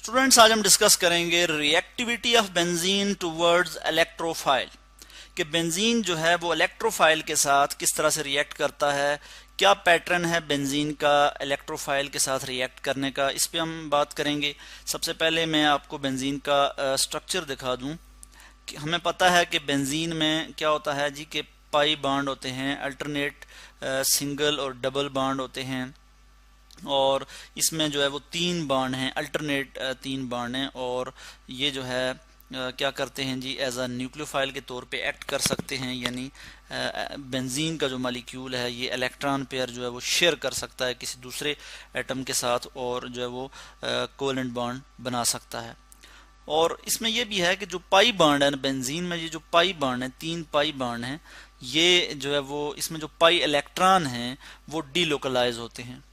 Students, आज हम discuss करेंगे reactivity of benzene towards electrophile कि बेंजीन जो है वो इलेक्ट्रोफाइल के साथ किस तरह से रिएक्ट करता है, क्या पैटर्न है बेंजीन का इलेक्ट्रोफाइल के साथ रिएक्ट करने का, इस पे हम बात करेंगे। सबसे पहले मैं आपको बेंजीन का स्ट्रक्चर दिखा दूं कि हमें पता है कि बेंजीन में क्या होता है जी कि पाई बॉन्ड होते हैं, अल्टरनेट सिंगल और डबल बॉन्ड होते हैं, और इसमें जो है वो तीन बॉन्ड हैं, अल्टरनेट तीन बॉन्ड हैं, और ये जो है क्या करते हैं जी एज अ न्यूक्लियोफाइल के तौर पे एक्ट कर सकते हैं। यानी बेंजीन का जो मॉलिक्यूल है ये इलेक्ट्रॉन पेयर जो है वो शेयर कर सकता है किसी दूसरे एटम के साथ और जो है वो कोवेलेंट बॉन्ड बना सकता है। और इसमें यह भी है कि जो पाई बॉन्ड है बेंजीन में, ये जो पाई बॉन्ड है, तीन पाई बॉन्ड हैं, ये जो है वो इसमें जो पाई इलेक्ट्रॉन हैं वो डीलोकलाइज होते हैं।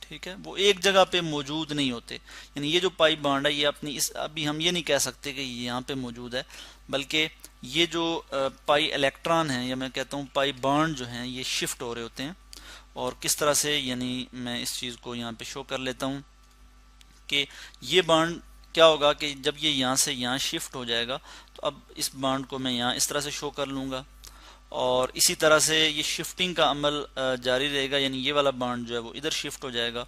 ठीक है, वो एक जगह पे मौजूद नहीं होते। यानी ये जो पाई बॉन्ड है ये अपनी इस अभी हम ये नहीं कह सकते कि ये यहाँ पे मौजूद है, बल्कि ये जो पाई इलेक्ट्रॉन है या मैं कहता हूँ पाई बॉन्ड जो हैं ये शिफ्ट हो रहे होते हैं। और किस तरह से, यानी मैं इस चीज़ को यहाँ पे शो कर लेता हूँ कि ये बॉन्ड क्या होगा कि जब ये यहाँ से यहाँ शिफ्ट हो जाएगा तो अब इस बॉन्ड को मैं यहाँ इस तरह से शो कर लूँगा और इसी तरह से ये शिफ्टिंग का अमल जारी रहेगा। यानी ये वाला बॉन्ड जो है वो इधर शिफ्ट हो जाएगा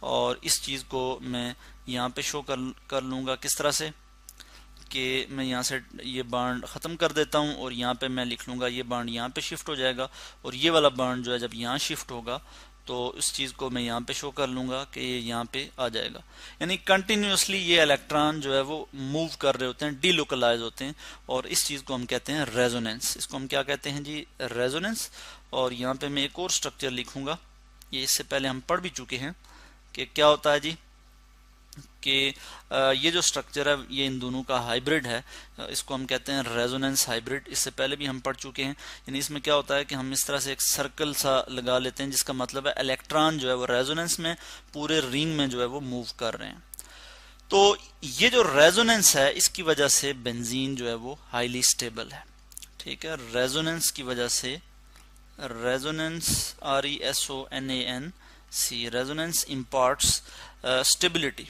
और इस चीज़ को मैं यहाँ पे शो कर लूँगा किस तरह से कि मैं यहाँ से ये बॉन्ड ख़त्म कर देता हूँ और यहाँ पे मैं लिख लूँगा ये बॉन्ड यहाँ पे शिफ्ट हो जाएगा और ये वाला बॉन्ड जो है जब यहाँ शिफ्ट होगा तो इस चीज़ को मैं यहाँ पे शो कर लूँगा कि ये यहाँ पे आ जाएगा। यानी कंटिन्यूसली ये इलेक्ट्रॉन जो है वो मूव कर रहे होते हैं, डीलोकलाइज होते हैं, और इस चीज़ को हम कहते हैं रेजोनेंस। इसको हम क्या कहते हैं जी, रेजोनेंस। और यहाँ पे मैं एक और स्ट्रक्चर लिखूँगा, ये इससे पहले हम पढ़ भी चुके हैं कि क्या होता है जी कि ये जो स्ट्रक्चर है ये इन दोनों का हाइब्रिड है, इसको हम कहते हैं रेजोनेंस हाइब्रिड। इससे पहले भी हम पढ़ चुके हैं। यानी इसमें क्या होता है कि हम इस तरह से एक सर्कल सा लगा लेते हैं जिसका मतलब है इलेक्ट्रॉन जो है वो रेजोनेंस में पूरे रिंग में जो है वो मूव कर रहे हैं। तो ये जो रेजोनेंस है इसकी वजह से बेंजीन जो है वो हाईली स्टेबल है। ठीक है, रेजोनेंस की वजह से, resonance RESONANC, resonance imparts stability.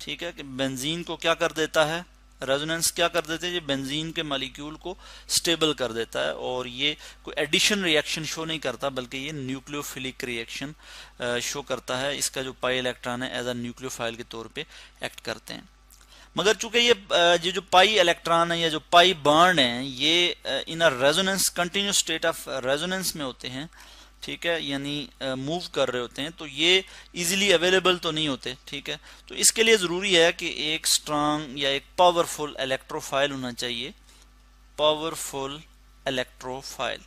ठीक है, कि बेंजीन को क्या कर देता है, रेजोनेंस क्या कर देते हैं, ये बेंजीन के मॉलिक्यूल को स्टेबल कर देता है और ये कोई एडिशन रिएक्शन शो नहीं करता बल्कि ये न्यूक्लियोफिलिक रिएक्शन शो करता है। इसका जो पाई इलेक्ट्रॉन है एज अ न्यूक्लियोफाइल के तौर पे एक्ट करते हैं। मगर चूंकि ये जो पाई इलेक्ट्रॉन है या जो पाई बॉन्ड हैं ये in a resonance, continuous state of resonance में होते हैं। ठीक है, यानी मूव कर रहे होते हैं, तो ये इजीली अवेलेबल तो नहीं होते। ठीक है, तो इसके लिए ज़रूरी है कि एक स्ट्रांग या एक पावरफुल इलेक्ट्रोफाइल होना चाहिए। पावरफुल इलेक्ट्रोफाइल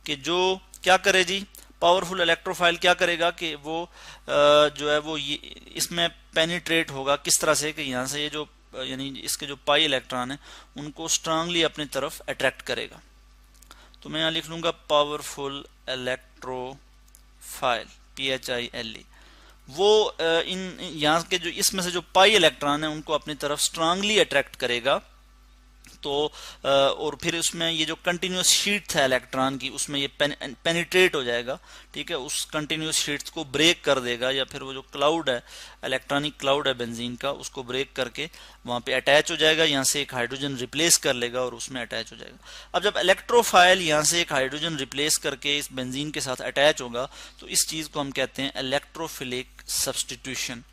कि जो क्या करे जी, पावरफुल इलेक्ट्रोफाइल क्या करेगा कि वो जो है वो ये इसमें पेनिट्रेट होगा किस तरह से कि यहाँ से ये जो यानी इसके जो पाई इलेक्ट्रॉन है उनको स्ट्रांगली अपनी तरफ अट्रैक्ट करेगा। तो मैं यहाँ लिख लूँगा पावरफुल इलेक्ट्रोफाइल, PHILE। वो इन यहाँ के जो इसमें से जो पाई इलेक्ट्रॉन है उनको अपनी तरफ स्ट्रांगली अट्रैक्ट करेगा। तो और फिर उसमें ये जो कंटिन्यूस शीट है इलेक्ट्रॉन की उसमें ये पेनिट्रेट हो जाएगा। ठीक है, उस कंटिन्यूस शीट्स को ब्रेक कर देगा या फिर वो जो क्लाउड है, इलेक्ट्रॉनिक क्लाउड है बेंजीन का, उसको ब्रेक करके वहाँ पे अटैच हो जाएगा। यहाँ से एक हाइड्रोजन रिप्लेस कर लेगा और उसमें अटैच हो जाएगा। अब जब इलेक्ट्रोफाइल यहाँ से एक हाइड्रोजन रिप्लेस करके इस बेंजीन के साथ अटैच होगा तो इस चीज़ को हम कहते हैं इलेक्ट्रोफिलिक सब्सटीट्यूशन।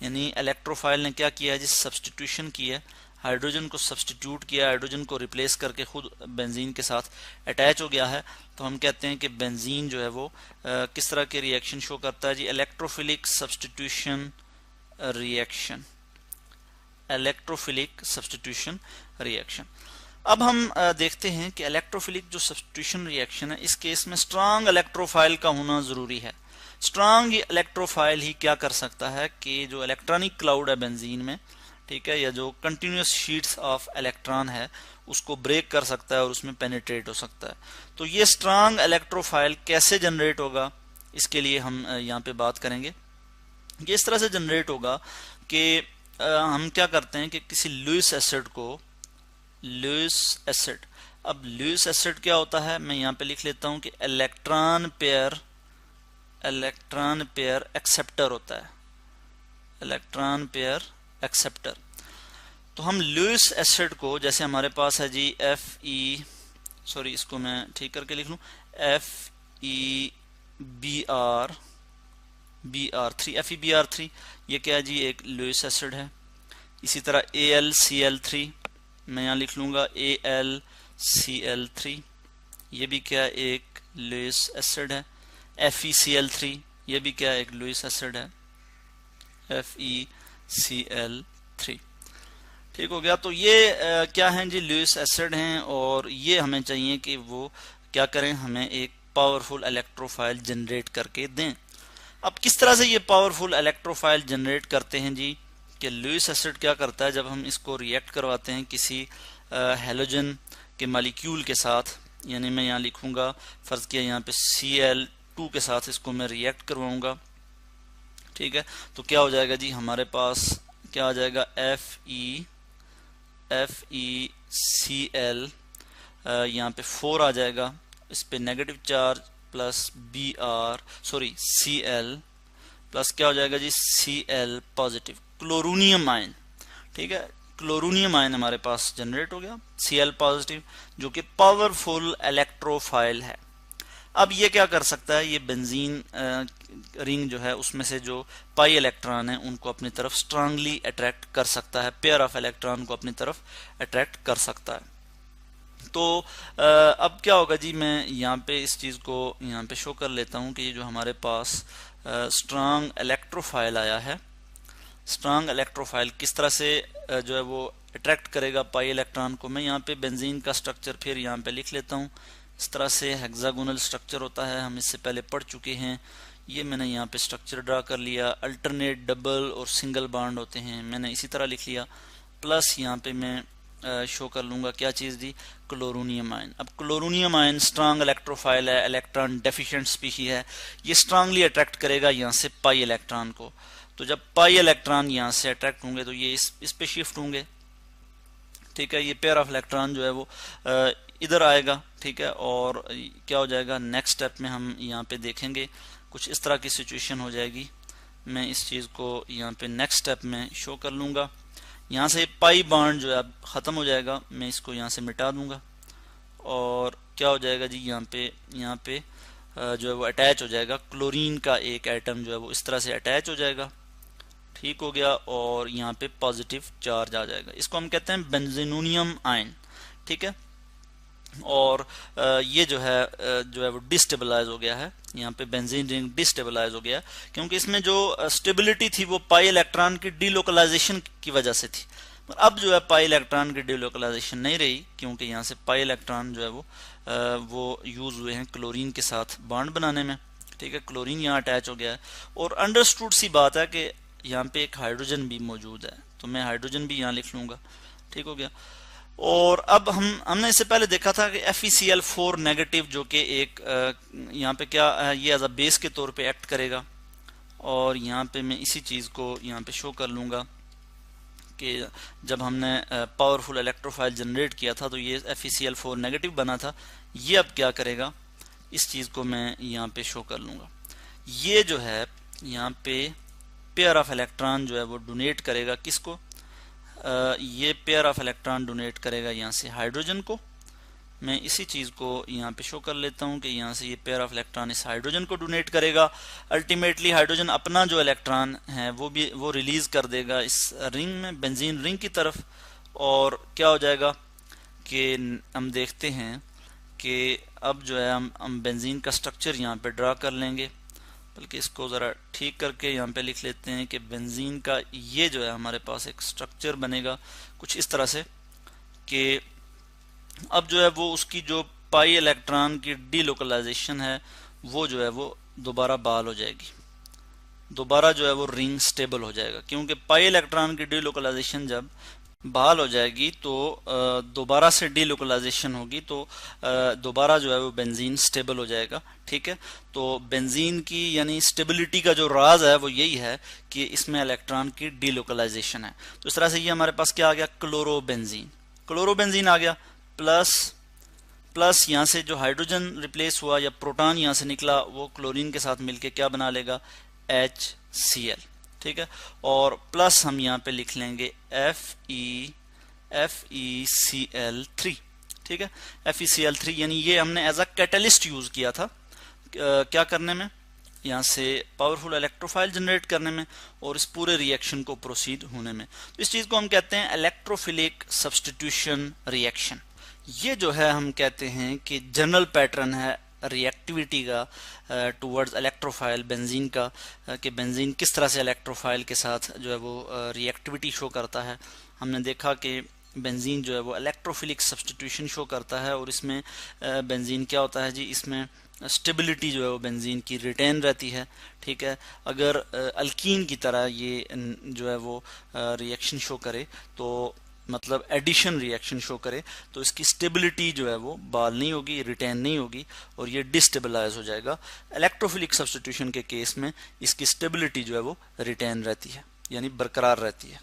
यानी इलेक्ट्रोफाइल ने क्या किया है जिस सब्सटीट्यूशन की है, हाइड्रोजन को सब्सटीट्यूट किया, हाइड्रोजन को रिप्लेस करके खुद बेंजीन के साथ अटैच हो गया है। तो हम कहते हैं कि बेंजीन जो है वो किस तरह के रिएक्शन शो करता है जी, electrophilic substitution reaction, electrophilic substitution reaction. अब हम देखते हैं कि इलेक्ट्रोफिलिक जो सब्सटीट्यूशन रिएक्शन है इस केस में स्ट्रांग इलेक्ट्रोफाइल का होना जरूरी है। स्ट्रांग इलेक्ट्रोफाइल ही क्या कर सकता है कि जो इलेक्ट्रॉनिक क्लाउड है बेंजीन में, ठीक है, या जो कंटिन्यूस शीट्स ऑफ इलेक्ट्रॉन है उसको ब्रेक कर सकता है और उसमें पेनिट्रेट हो सकता है। तो ये स्ट्रांग इलेक्ट्रोफाइल कैसे जनरेट होगा इसके लिए हम यहाँ पे बात करेंगे। ये इस तरह से जनरेट होगा कि हम क्या करते हैं कि किसी लुईस एसिड को, लुईस एसिड, अब लुईस एसिड क्या होता है मैं यहाँ पे लिख लेता हूँ कि इलेक्ट्रॉन पेयर एक्सेप्टर होता है, इलेक्ट्रॉन पेयर एक्सेप्टर। तो हम लुईस एसिड को, जैसे हमारे पास है जी इसको मैं ठीक करके लिख लूँ, FeBr3, ये क्या है जी, एक लुईस एसिड है। इसी तरह AlCl3 मैं यहाँ लिख लूँगा AlCl3, ये भी क्या है, एक लुईस एसिड है। FeCl3, ये भी क्या है, एक लुईस एसिड है, FeCl3। ठीक हो गया। तो ये क्या हैं जी, लुईस एसिड हैं, और ये हमें चाहिए कि वो क्या करें, हमें एक पावरफुल इलेक्ट्रोफाइल जनरेट करके दें। अब किस तरह से ये पावरफुल इलेक्ट्रोफाइल जनरेट करते हैं जी, कि लुईस एसिड क्या करता है, जब हम इसको रिएक्ट करवाते हैं किसी हैलोजन के मॉलिक्यूल के साथ, यानी मैं यहाँ लिखूंगा, फर्ज किया यहाँ पे Cl2 के साथ इसको मैं रिएक्ट करवाऊंगा, ठीक है। तो क्या हो जाएगा जी, हमारे पास क्या आ जाएगा, FeCl, यहाँ पे 4 आ जाएगा, इस पे negative charge, plus Cl plus क्या हो जाएगा जी, Cl पॉजिटिव, क्लोरूनियम आयन, ठीक है। क्लोरूनियम आयन हमारे पास जनरेट हो गया, Cl पॉजिटिव, जो कि पावरफुल इलेक्ट्रोफाइल है। अब ये क्या कर सकता है, ये बेंजीन रिंग जो है उसमें से जो पाई इलेक्ट्रॉन है उनको अपनी तरफ स्ट्रांगली अट्रैक्ट कर सकता है, पेयर ऑफ इलेक्ट्रॉन को अपनी तरफ अट्रैक्ट कर सकता है। तो अब क्या होगा जी, मैं यहाँ पे इस चीज़ को यहाँ पे शो कर लेता हूँ कि ये जो हमारे पास स्ट्रांग इलेक्ट्रोफाइल आया है, स्ट्रांग इलेक्ट्रोफाइल किस तरह से जो है वो अट्रैक्ट करेगा पाई इलेक्ट्रॉन को। मैं यहाँ पे बेंजीन का स्ट्रक्चर फिर यहाँ पे लिख लेता हूँ। इस तरह से हेक्सागोनल स्ट्रक्चर होता है, हम इससे पहले पढ़ चुके हैं। ये मैंने यहाँ पे स्ट्रक्चर ड्रा कर लिया। अल्टरनेट, डबल और सिंगल बॉन्ड होते हैं, मैंने इसी तरह लिख लिया। प्लस यहाँ पे मैं शो कर लूँगा क्या चीज़ दी, क्लोरोनियम आयन। अब क्लोरोनियम आयन स्ट्रांग इलेक्ट्रोफाइल है, इलेक्ट्रॉन डेफिशिएंट स्पीशी है, ये स्ट्रांगली अट्रैक्ट करेगा यहाँ से पाई इलेक्ट्रॉन को। तो जब पाई इलेक्ट्रॉन यहाँ से अट्रैक्ट होंगे तो ये इस पे शिफ्ट होंगे, ठीक है। ये पेयर ऑफ इलेक्ट्रॉन जो है वो इधर आएगा, ठीक है। और क्या हो जाएगा, नेक्स्ट स्टेप में हम यहाँ पे देखेंगे कुछ इस तरह की सिचुएशन हो जाएगी। मैं इस चीज़ को यहाँ पे नेक्स्ट स्टेप में शो कर लूँगा। यहाँ से पाई बॉन्ड जो है अब ख़त्म हो जाएगा, मैं इसको यहाँ से मिटा दूँगा और क्या हो जाएगा जी, यहाँ पे जो है वो अटैच हो जाएगा। क्लोरीन का एक एटम जो है वो इस तरह से अटैच हो जाएगा, ठीक हो गया। और यहाँ पे पॉजिटिव चार्ज आ जाएगा, इसको हम कहते हैं बेंजीनोनियम आयन, ठीक है। और ये जो है वो डिस्टेबलाइज हो गया है, यहाँ पे बेंजीन रिंग डिस्टेबलाइज हो गया क्योंकि इसमें जो स्टेबिलिटी थी वो पाई इलेक्ट्रॉन की डीलोकलाइजेशन की वजह से थी। अब जो है पाई इलेक्ट्रॉन की डीलोकलाइजेशन नहीं रही, क्योंकि यहाँ से पाई इलेक्ट्रॉन जो है वो यूज हुए हैं क्लोरीन के साथ बॉन्ड बनाने में, ठीक है। क्लोरीन यहाँ अटैच हो गया है और अंडरस्टूड सी बात है कि यहाँ पे एक हाइड्रोजन भी मौजूद है, तो मैं हाइड्रोजन भी यहाँ लिख लूँगा, ठीक हो गया। और अब हमने इससे पहले देखा था कि FeCl4 नेगेटिव जो कि एक यहाँ पे क्या ये एज अ बेस के तौर पे एक्ट करेगा। और यहाँ पे मैं इसी चीज़ को यहाँ पे शो कर लूँगा कि जब हमने पावरफुल इलेक्ट्रोफाइल जनरेट किया था तो ये FeCl4 नेगेटिव बना था। ये अब क्या करेगा, इस चीज़ को मैं यहाँ पे शो कर लूँगा। ये जो है यहाँ पे पेयर ऑफ इलेक्ट्रॉन जो है वो डोनेट करेगा किसको, ये पेयर ऑफ इलेक्ट्रॉन डोनेट करेगा यहाँ से हाइड्रोजन को। मैं इसी चीज़ को यहाँ पे शो कर लेता हूँ कि यहाँ से ये पेयर ऑफ इलेक्ट्रॉन इस हाइड्रोजन को डोनेट करेगा। अल्टीमेटली हाइड्रोजन अपना जो इलेक्ट्रॉन है वो रिलीज कर देगा इस रिंग में, बेंजीन रिंग की तरफ। और क्या हो जाएगा कि हम देखते हैं कि अब जो है हम बेंजीन का स्ट्रक्चर यहाँ पे ड्रा कर लेंगे, बल्कि इसको ज़रा ठीक करके यहाँ पे लिख लेते हैं कि बेंजीन का ये जो है हमारे पास एक स्ट्रक्चर बनेगा कुछ इस तरह से कि अब जो है वो उसकी जो पाई इलेक्ट्रॉन की डीलोकलाइजेशन है वो जो है वो दोबारा बहाल हो जाएगी, दोबारा जो है वो रिंग स्टेबल हो जाएगा। क्योंकि पाई इलेक्ट्रॉन की डीलोकलाइजेशन जब बहाल हो जाएगी तो दोबारा से डीलोकलाइजेशन होगी, तो दोबारा जो है वो बेंजीन स्टेबल हो जाएगा, ठीक है। तो बेंजीन की यानी स्टेबिलिटी का जो राज है वो यही है कि इसमें इलेक्ट्रॉन की डीलोकलाइजेशन है। तो इस तरह से ये हमारे पास क्या आ गया, क्लोरोबेंजीन, क्लोरोबेंजीन आ गया। प्लस यहाँ से जो हाइड्रोजन रिप्लेस हुआ या प्रोटॉन यहाँ से निकला वो क्लोरीन के साथ मिलके क्या बना लेगा, HCl, ठीक है, और प्लस हम यहाँ पे लिख लेंगे FeCl3, ठीक है। FeCl3 यानी ये हमने एज अ कैटलिस्ट यूज किया था क्या करने में, यहाँ से पावरफुल इलेक्ट्रोफाइल जनरेट करने में और इस पूरे रिएक्शन को प्रोसीड होने में। तो इस चीज को हम कहते हैं इलेक्ट्रोफिलिक सब्स्टिट्यूशन रिएक्शन। ये जो है हम कहते हैं कि जनरल पैटर्न है रिएक्टिविटी का टुवर्ड्स इलेक्ट्रोफाइल बेंजीन का, कि बेंजीन किस तरह से इलेक्ट्रोफाइल के साथ जो है वो रिएक्टिविटी शो करता है। हमने देखा कि बेंजीन जो है वो इलेक्ट्रोफिलिक सब्स्टिट्यूशन शो करता है, और इसमें बेंजीन क्या होता है जी, इसमें स्टेबिलिटी जो है वो बेंजीन की रिटेन रहती है, ठीक है। अगर अल्कीन की तरह ये जो है वो रिएक्शन शो करे, तो मतलब एडिशन रिएक्शन शो करे, तो इसकी स्टेबिलिटी जो है वो बहाल नहीं होगी, रिटेन नहीं होगी, और ये डिस्टेबलाइज हो जाएगा। इलेक्ट्रोफिलिक सब्स्टिट्यूशन के केस में इसकी स्टेबिलिटी जो है वो रिटेन रहती है, यानी बरकरार रहती है।